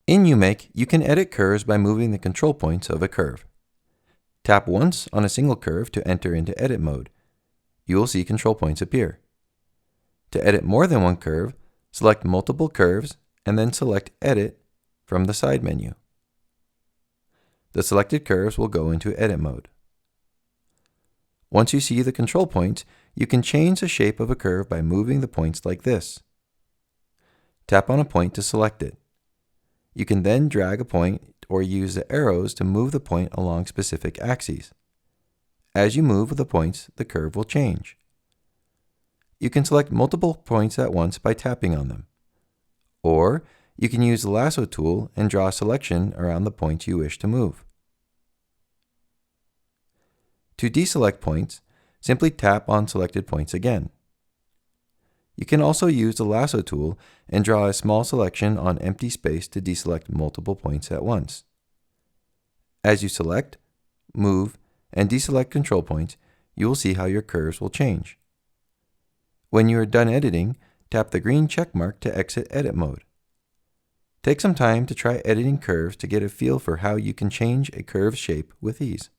In uMake, you can edit curves by moving the control points of a curve. Tap once on a single curve to enter into edit mode. You will see control points appear. To edit more than one curve, select multiple curves and then select Edit from the side menu. The selected curves will go into edit mode. Once you see the control points, you can change the shape of a curve by moving the points like this. Tap on a point to select it. You can then drag a point or use the arrows to move the point along specific axes. As you move the points, the curve will change. You can select multiple points at once by tapping on them. Or you can use the lasso tool and draw a selection around the points you wish to move. To deselect points, simply tap on selected points again. You can also use the lasso tool and draw a small selection on empty space to deselect multiple points at once. As you select, move, and deselect control points, you will see how your curves will change. When you are done editing, tap the green check mark to exit edit mode. Take some time to try editing curves to get a feel for how you can change a curve's shape with ease.